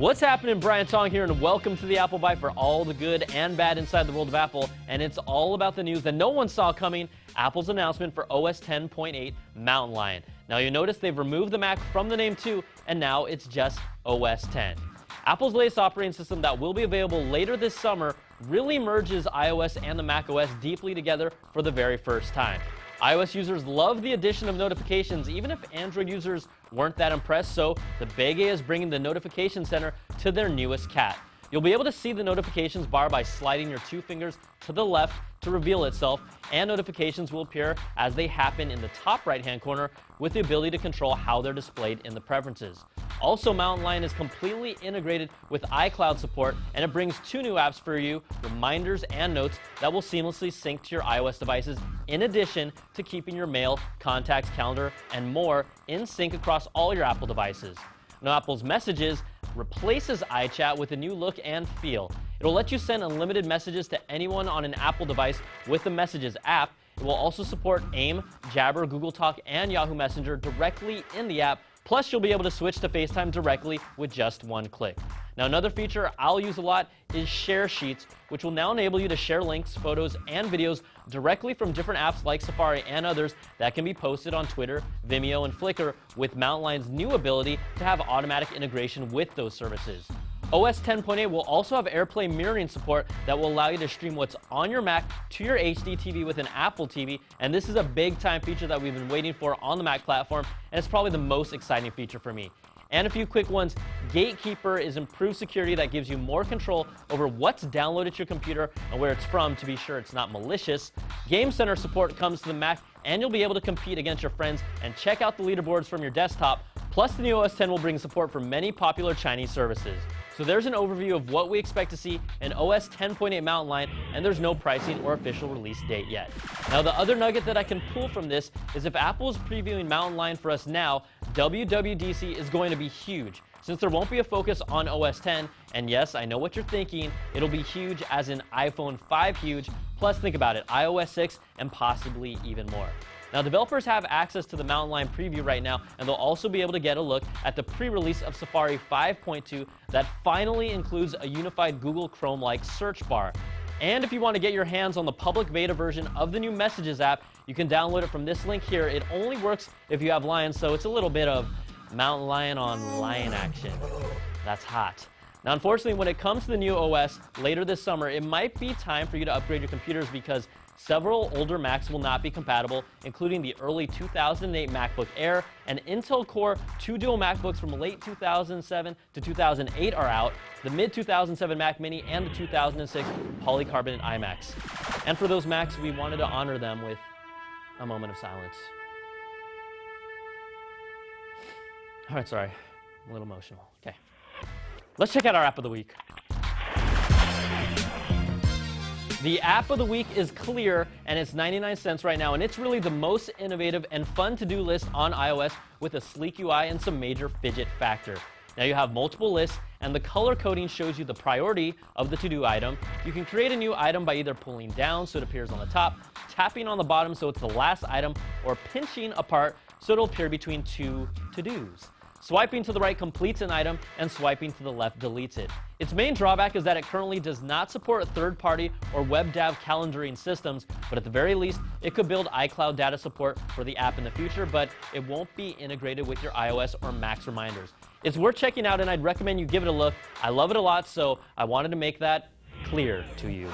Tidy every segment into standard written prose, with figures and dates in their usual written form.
What's happening? Brian Tong here, and welcome to the Apple Byte for all the good and bad inside the world of Apple. And it's all about the news that no one saw coming, Apple's announcement for OS 10.8 Mountain Lion. Now you'll notice they've removed the Mac from the name too, and now it's just OS 10. Apple's latest operating system that will be available later this summer really merges iOS and the Mac OS deeply together for the very first time. iOS users love the addition of notifications, even if Android users weren't that impressed, so the Big A is bringing the notification center to their newest cat. You'll be able to see the notifications bar by sliding your two fingers to the left to reveal itself, and notifications will appear as they happen in the top right-hand corner with the ability to control how they're displayed in the preferences. Also, Mountain Lion is completely integrated with iCloud support, and it brings two new apps for you, Reminders and Notes, that will seamlessly sync to your iOS devices, in addition to keeping your mail, contacts, calendar, and more in sync across all your Apple devices. Now, Apple's Messages replaces iChat with a new look and feel. It'll let you send unlimited messages to anyone on an Apple device with the Messages app. It will also support AIM, Jabber, Google Talk, and Yahoo Messenger directly in the app. Plus, you'll be able to switch to FaceTime directly with just one click. Now, another feature I'll use a lot is Share Sheets, which will now enable you to share links, photos, and videos directly from different apps like Safari and others that can be posted on Twitter, Vimeo, and Flickr, with Mountain Lion's new ability to have automatic integration with those services. OS 10.8 will also have AirPlay mirroring support that will allow you to stream what's on your Mac to your HD TV with an Apple TV, and this is a big-time feature that we've been waiting for on the Mac platform, and it's probably the most exciting feature for me. And a few quick ones. Gatekeeper is improved security that gives you more control over what's downloaded to your computer and where it's from to be sure it's not malicious. Game Center support comes to the Mac, and you'll be able to compete against your friends and check out the leaderboards from your desktop. Plus, the new OS 10 will bring support for many popular Chinese services. So there's an overview of what we expect to see in OS 10.8 Mountain Lion, and there's no pricing or official release date yet. Now, the other nugget that I can pull from this is if Apple is previewing Mountain Lion for us now, WWDC is going to be huge. Since there won't be a focus on OS 10, and yes, I know what you're thinking, it'll be huge as in iPhone 5 huge, plus think about it, iOS 6 and possibly even more. Now, developers have access to the Mountain Lion preview right now, and they'll also be able to get a look at the pre-release of Safari 5.2 that finally includes a unified Google Chrome-like search bar. And if you want to get your hands on the public beta version of the new Messages app, you can download it from this link here. It only works if you have Lion, so it's a little bit of Mountain Lion on Lion action. That's hot. Now, unfortunately, when it comes to the new OS later this summer, it might be time for you to upgrade your computers because several older Macs will not be compatible, including the early 2008 MacBook Air, and Intel Core 2 Duo MacBooks from late 2007 to 2008 are out, the mid-2007 Mac Mini, and the 2006 polycarbonate iMacs. And for those Macs, we wanted to honor them with a moment of silence. All right, sorry, I'm a little emotional. Okay, let's check out our app of the week. The app of the week is Clear, and it's 99 cents right now, and it's really the most innovative and fun to-do list on iOS with a sleek UI and some major fidget factor. Now you have multiple lists, and the color coding shows you the priority of the to-do item. You can create a new item by either pulling down so it appears on the top, tapping on the bottom so it's the last item, or pinching apart so it'll appear between two to-dos. Swiping to the right completes an item, and swiping to the left deletes it. Its main drawback is that it currently does not support third-party or WebDAV calendaring systems, but at the very least, it could build iCloud data support for the app in the future, but it won't be integrated with your iOS or Mac's reminders. It's worth checking out, and I'd recommend you give it a look. I love it a lot, so I wanted to make that clear to you.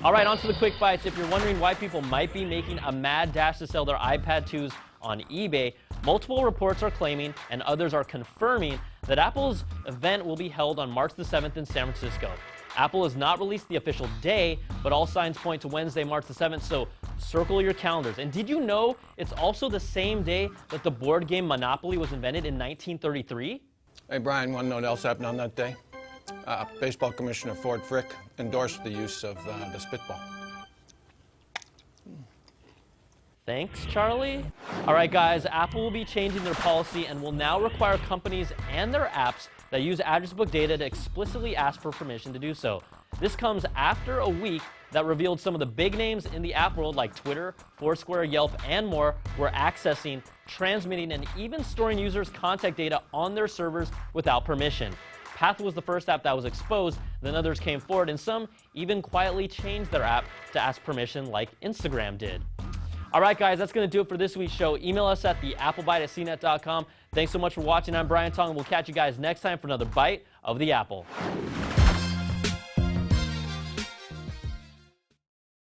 All right, on to the quick bites. If you're wondering why people might be making a mad dash to sell their iPad 2s on eBay, multiple reports are claiming, and others are confirming, that Apple's event will be held on March the 7th in San Francisco. Apple has not released the official day, but all signs point to Wednesday, March the 7th, so circle your calendars. And did you know it's also the same day that the board game Monopoly was invented in 1933? Hey, Brian, want to know what else happened on that day? Baseball Commissioner Ford Frick endorsed the use of the spitball. Thanks, Charlie. All right, guys, Apple will be changing their policy and will now require companies and their apps that use address book data to explicitly ask for permission to do so. This comes after a week that revealed some of the big names in the app world like Twitter, Foursquare, Yelp, and more were accessing, transmitting, and even storing users' contact data on their servers without permission. Path was the first app that was exposed, then others came forward, and some even quietly changed their app to ask permission like Instagram did. All right, guys, that's going to do it for this week's show. Email us at theapplebyte@cnet.com. Thanks so much for watching. I'm Brian Tong, and we'll catch you guys next time for another Bite of the Apple.